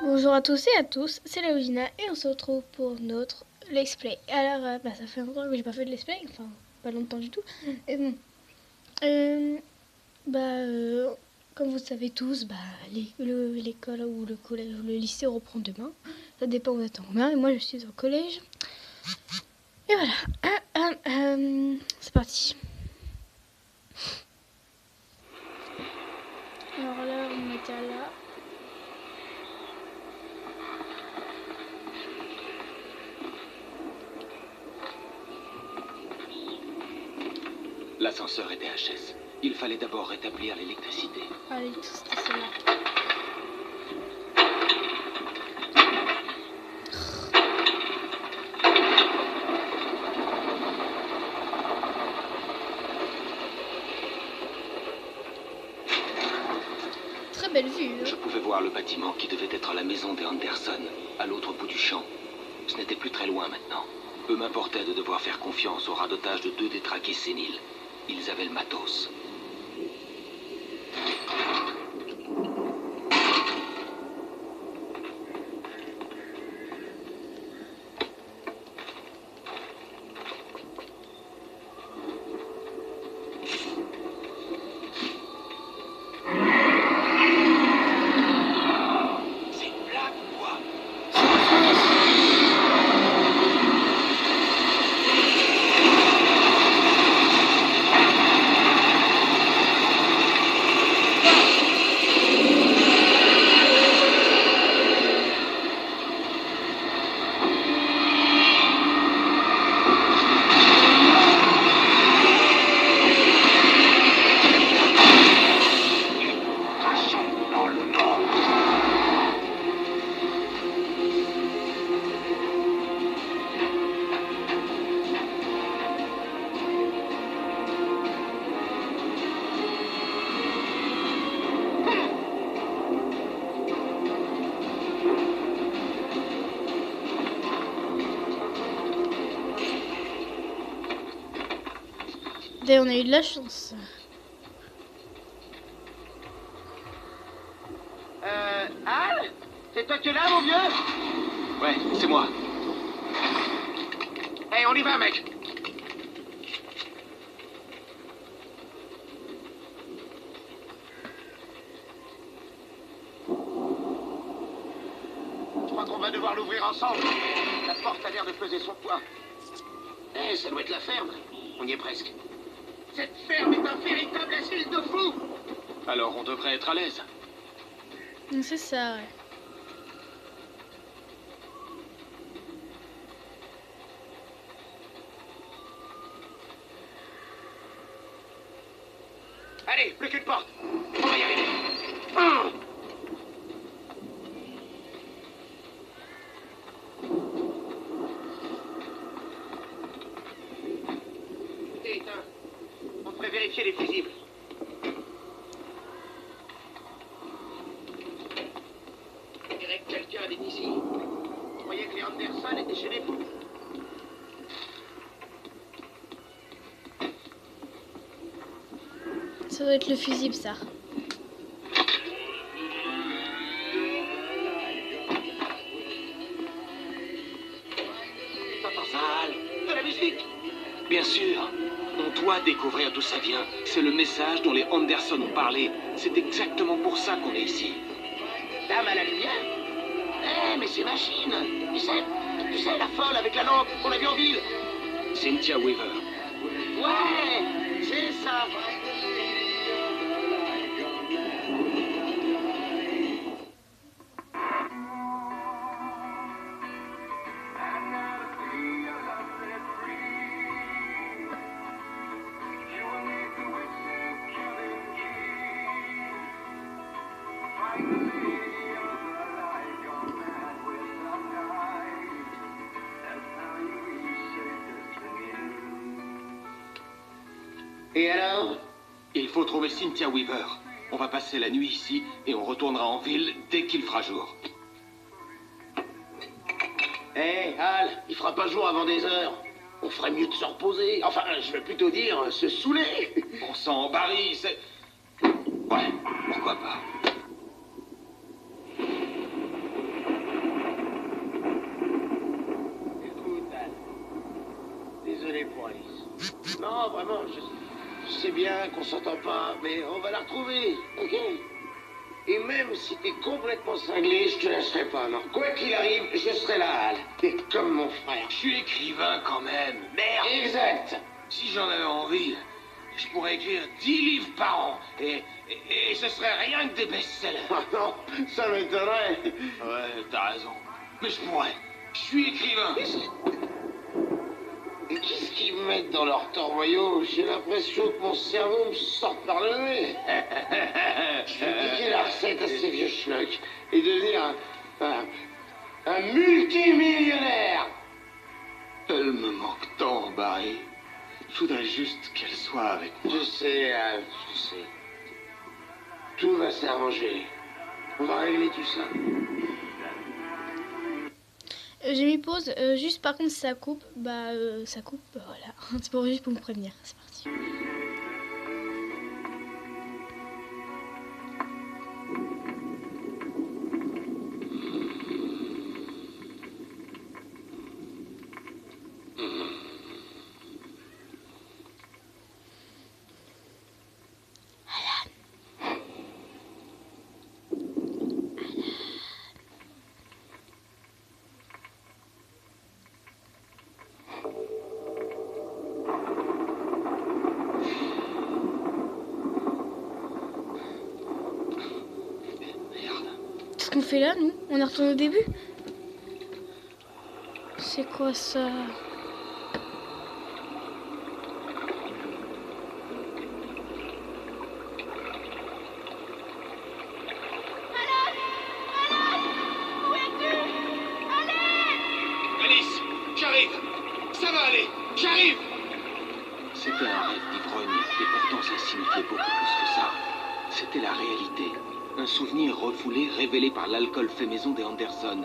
Bonjour à tous et à tous, c'est Laudina et on se retrouve pour notre let's play. Alors, ça fait longtemps que j'ai pas fait de let's play, enfin pas longtemps du tout. Et bon, comme vous savez tous, l'école ou le collège ou le lycée reprend demain. Ça dépend où vous êtes en combien. Et moi je suis au collège. Et voilà, c'est parti. Alors là, on était là. L'ascenseur est DHS. Il fallait d'abord rétablir l'électricité. Ah, l'électricité, c'est là. Très belle vue. Hein. Je pouvais voir le bâtiment qui devait être la maison des Anderson, à l'autre bout du champ. Ce n'était plus très loin maintenant. Peu m'importait de devoir faire confiance au radotage de 2 détraqués séniles. Ils avaient le matos. C'est une blague ou quoi? D'ailleurs, on a eu de la chance. Al? C'est toi qui es là, mon vieux? Ouais, c'est moi. Hey, on y va, mec! Je crois qu'on va devoir l'ouvrir ensemble. La porte a l'air de peser son poids. Eh, ça doit être la ferme. On y est presque. Cette ferme est un véritable asile de fous! Alors on devrait être à l'aise. C'est ça, ouais. Allez, plus qu'une porte. On va y arriver. Hum. Tout est éteint. On devrait vérifier les fusibles. On dirait que quelqu'un habite ici. Je croyais que les Anderson étaient chez les fous. Ça doit être le fusible, ça. T'entends ça, Al? De la musique! Bien sûr. On doit découvrir d'où ça vient. C'est le message dont les Anderson ont parlé. C'est exactement pour ça qu'on est ici. Dame à la lumière? Eh, mais c'est machine! Tu sais, la folle avec la lampe qu'on a vue en ville? Cynthia Weaver. Ouais! C'est ça! Et alors? Il faut trouver Cynthia Weaver. On va passer la nuit ici et on retournera en ville dès qu'il fera jour. Eh, Al, il fera pas jour avant des heures. On ferait mieux de se reposer. Enfin, je veux plutôt dire se saouler. Bon sang, Barry, c'est... Ouais, pourquoi pas. Non, vraiment, je sais bien qu'on s'entend pas, mais on va la retrouver, ok? Et même si t'es complètement cinglé, je te lâcherai pas, non. Quoi qu'il arrive, je serai là, Hal. T'es comme mon frère. Je suis écrivain quand même. Merde. Exact. Si j'en avais envie, je pourrais écrire 10 livres par an. Et ce serait rien que des best-sellers. Ah non, ça m'étonnerait. Ouais, t'as raison. Mais je pourrais. Je suis écrivain. Et qu'est-ce qu'ils mettent dans leur torboyau? J'ai l'impression que mon cerveau me sort par le nez. Je vais piquer la recette à ces vieux schlucks et devenir un multimillionnaire. Elle me manque tant, Barry. Je voudrais juste qu'elle soit avec moi. Je sais, je sais. Tout va s'arranger. On va régler tout ça. J'ai mis pause, juste par contre si ça coupe, ça coupe, voilà. C'est pour juste pour me prévenir, c'est parti. Qu'est-ce qu'on fait là, nous? On est retourné au début? C'est quoi ça? Alice, j'arrive. Ça va aller. J'arrive. C'était un rêve d'ivrogne, et pourtant ça signifiait beaucoup plus que ça. C'était la réalité. Un souvenir refoulé révélé par l'alcool fait maison des Anderson.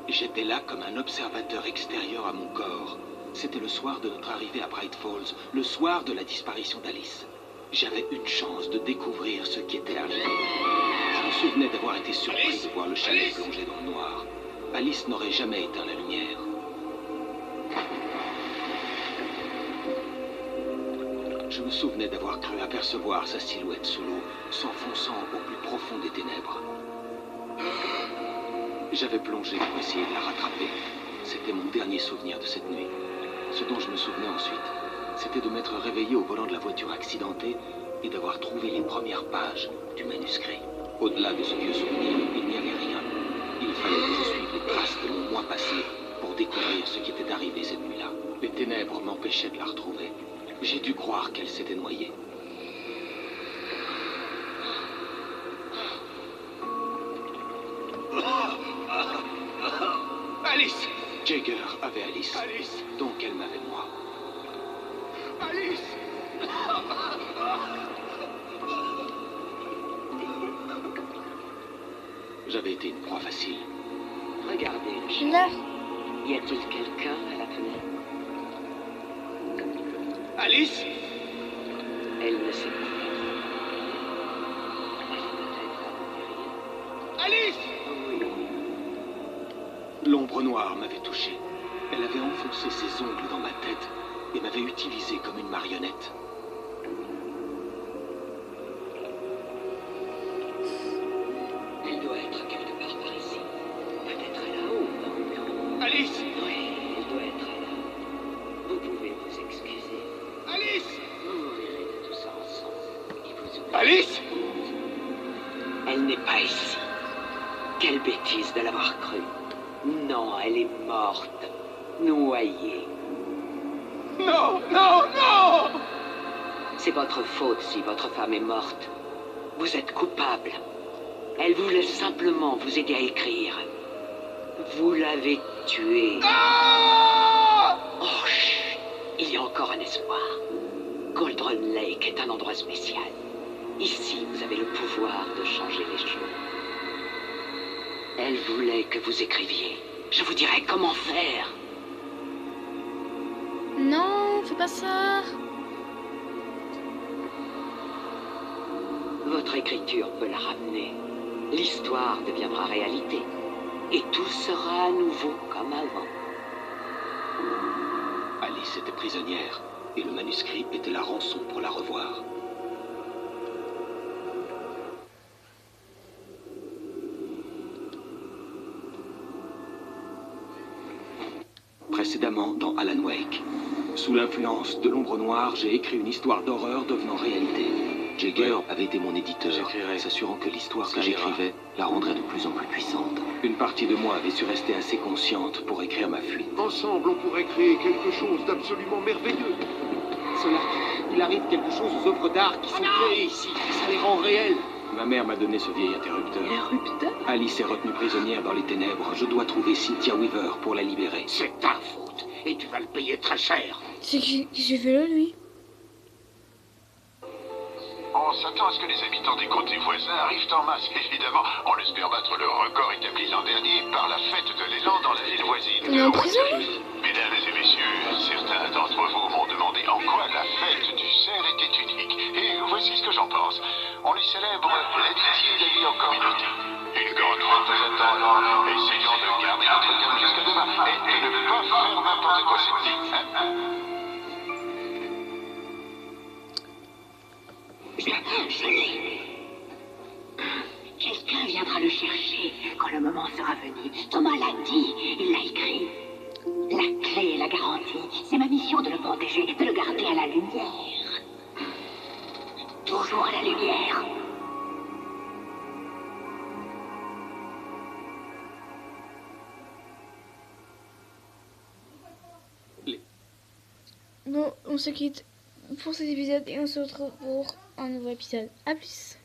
J'étais là comme un observateur extérieur à mon corps. C'était le soir de notre arrivée à Bright Falls, le soir de la disparition d'Alice. J'avais une chance de découvrir ce qui était arrivé. Je me souvenais d'avoir été surpris de voir le chalet plongé dans le noir. Alice n'aurait jamais éteint la lumière. Je me souvenais d'avoir cru apercevoir sa silhouette sous l'eau, s'enfonçant au plus profond des ténèbres. J'avais plongé pour essayer de la rattraper. C'était mon dernier souvenir de cette nuit. Ce dont je me souvenais ensuite, c'était de m'être réveillé au volant de la voiture accidentée et d'avoir trouvé les premières pages du manuscrit. Au-delà de ce vieux souvenir, il n'y avait rien. Il fallait que je suive les traces de mon moi passé pour découvrir ce qui était arrivé cette nuit-là. Les ténèbres m'empêchaient de la retrouver. J'ai dû croire qu'elle s'était noyée. Alice! Jagger avait Alice. Alice! Donc elle m'avait moi. Alice! J'avais été une proie facile. Regardez le chien. Là, Y a-t-il quelqu'un à la fenêtre? Alice! Elle ne sait pas. Alice! Oui. L'ombre noire m'avait touché. Elle avait enfoncé ses ongles dans ma tête et m'avait utilisé comme une marionnette. Elle doit être quelque part par ici. Peut-être là-haut, dans le bureau. Alice! Oui, elle doit être là. Vous pouvez vous excuser. Alice! Vous verrez de tout ça ensemble. Et vous oubliez. Alice! Elle n'est pas ici. Quelle bêtise de l'avoir cru. Non, elle est morte. Noyée. Non, non, non! C'est votre faute si votre femme est morte. Vous êtes coupable. Elle voulait simplement vous aider à écrire. Vous l'avez tuée. Oh, chut. Il y a encore un espoir. Cauldron Lake est un endroit spécial. Ici, vous avez le pouvoir de changer les choses. Elle voulait que vous écriviez. Je vous dirai comment faire. non, fais pas ça. Votre écriture peut la ramener. L'histoire deviendra réalité. Et tout sera à nouveau comme avant. Alice était prisonnière. Et le manuscrit était la rançon pour la revoir. Précédemment dans Alan Wake. Sous l'influence de l'ombre noire, j'ai écrit une histoire d'horreur devenant réalité. Jagger avait été mon éditeur, s'assurant que l'histoire que j'écrivais la rendrait de plus en plus puissante. Une partie de moi avait su rester assez consciente pour écrire ma fuite. Ensemble, on pourrait créer quelque chose d'absolument merveilleux. Cela, il arrive quelque chose aux œuvres d'art qui sont créées ici. Ça les rend réelles. Ma mère m'a donné ce vieil interrupteur. L'interrupteur? Alice est retenue prisonnière dans les ténèbres. Je dois trouver Cynthia Weaver pour la libérer. C'est ta faute, et tu vas le payer très cher. C'est qui j'ai fait là, lui? On s'attend à ce que les habitants des côtés voisins arrivent en masse, évidemment. On espère battre le record établi l'an dernier par la fête de l'élan dans la ville voisine. Il est en prison? Mesdames et messieurs, certains d'entre vous m'ont demandé en quoi la fête du cerf était unique. Et voici ce que j'en pense. On y célèbre l'amitié et la vie en communauté. Une grande fête nous attend alors. Essayons de garder notre calme jusqu'à demain et de ne pas faire n'importe quoi cette nuit. Je l'ai. Quelqu'un viendra le chercher quand le moment sera venu. Thomas l'a dit, il l'a écrit. La clé est la garantie. C'est ma mission de le protéger, de le garder à la lumière. Toujours à la lumière. Bon, on se quitte pour cet épisode et on se retrouve pour un nouveau épisode. A plus.